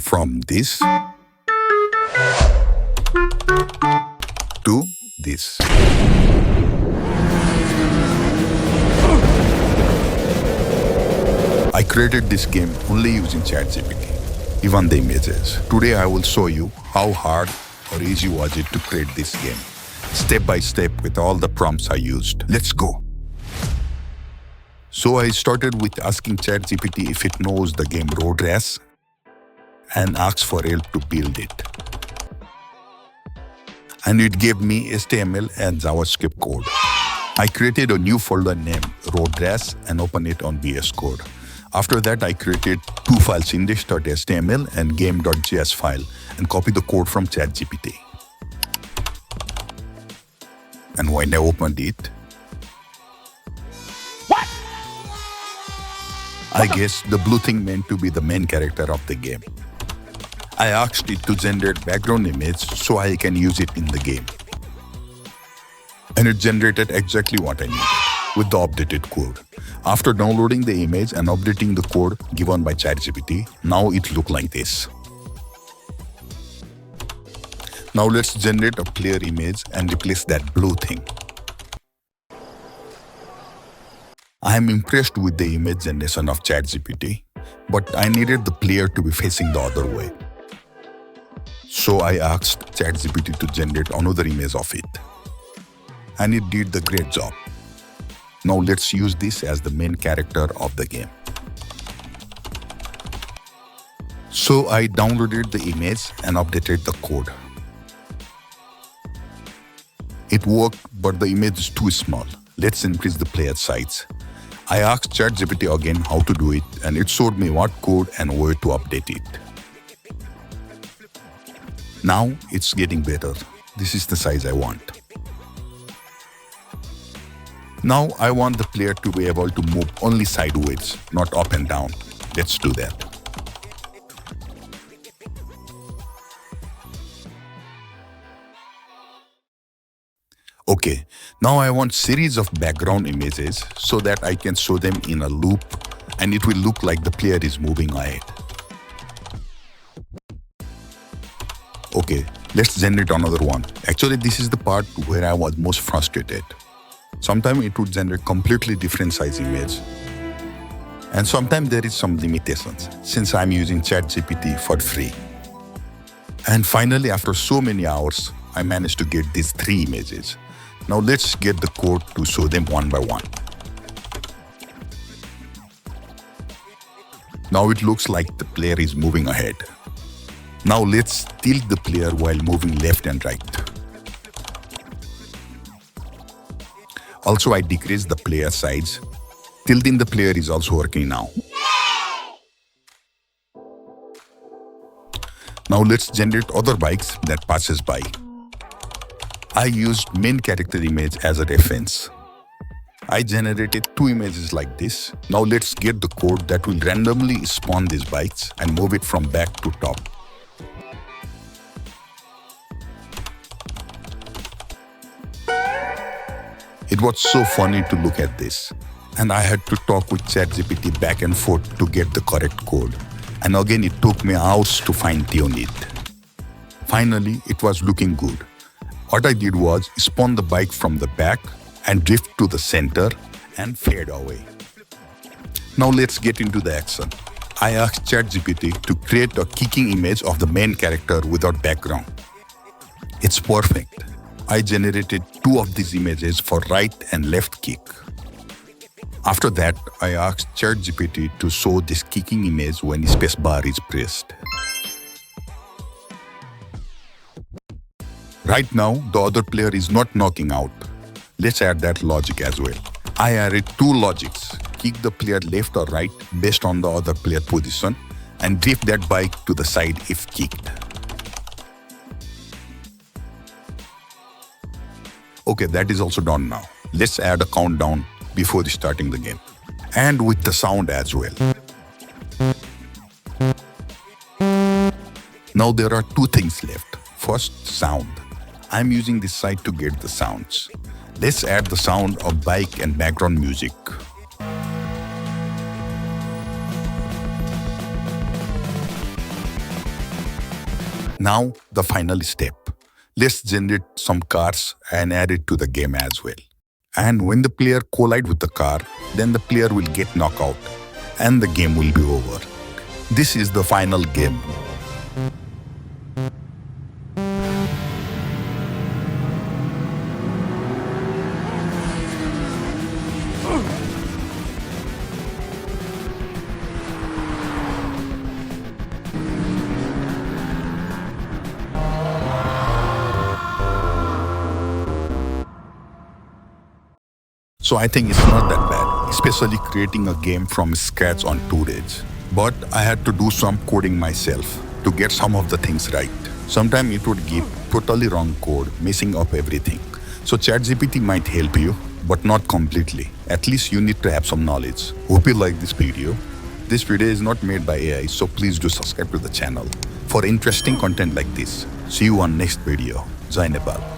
from this to this. I created this game only using ChatGPT, even the images. Today I will show you how hard or easy was it to create this game, step by step with all the prompts I used. Let's go. So I started with asking ChatGPT if it knows the game Road Rash and asked for help to build it. And it gave me HTML and JavaScript code. I created a new folder named Road Rash and opened it on VS Code. After that, I created two files, index.html and game.js file, and copied the code from ChatGPT. And when I opened it, I guess the blue thing meant to be the main character of the game. I asked it to generate background image so I can use it in the game. And it generated exactly what I needed with the updated code. After downloading the image and updating the code given by ChatGPT, now it looks like this. Now let's generate a player image and replace that blue thing. I am impressed with the image generation of ChatGPT, but I needed the player to be facing the other way. So I asked ChatGPT to generate another image of it. And it did the great job. Now let's use this as the main character of the game. So I downloaded the image and updated the code. It worked, but the image is too small. Let's increase the player size. I asked ChatGPT again how to do it, and it showed me what code and where to update it. Now it's getting better. This is the size I want. Now I want the player to be able to move only sideways, not up and down. Let's do that. Okay, now I want series of background images so that I can show them in a loop and it will look like the player is moving ahead. Okay, let's generate another one. Actually, this is the part where I was most frustrated. Sometimes it would generate completely different size image. And sometimes there is some limitations since I'm using ChatGPT for free. And finally, after so many hours, I managed to get these 3 images. Now let's get the code to show them one by one. Now it looks like the player is moving ahead. Now let's tilt the player while moving left and right. Also, I decreased the player size. Tilting the player is also working now. Now let's generate other bikes that passes by. I used main character image as a reference. I generated 2 images like this. Now let's get the code that will randomly spawn these bikes and move it from back to top. It was so funny to look at this, and I had to talk with ChatGPT back and forth to get the correct code. And again, it took me hours to fine-tune it. Finally, it was looking good. What I did was spawn the bike from the back and drift to the center and fade away. Now let's get into the action. I asked ChatGPT to create a kicking image of the main character without background. It's perfect. I generated 2 of these images for right and left kick. After that, I asked ChatGPT to show this kicking image when spacebar is pressed. Right now, the other player is not knocking out. Let's add that logic as well. I added 2 logics. Kick the player left or right based on the other player position and drift that bike to the side if kicked. Okay, that is also done now. Let's add a countdown before starting the game. And with the sound as well. Now there are 2 things left. First, sound. I'm using this site to get the sounds. Let's add the sound of bike and background music. Now, the final step. Let's generate some cars and add it to the game as well. And when the player collide with the car, then the player will get knocked out and the game will be over. This is the final game. So I think it's not that bad, especially creating a game from scratch on 2 days. But I had to do some coding myself to get some of the things right. Sometimes it would give totally wrong code, messing up everything. So ChatGPT might help you, but not completely. At least you need to have some knowledge. Hope you like this video. This video is not made by AI, so please do subscribe to the channel for interesting content like this. See you on next video. Jai Nepal.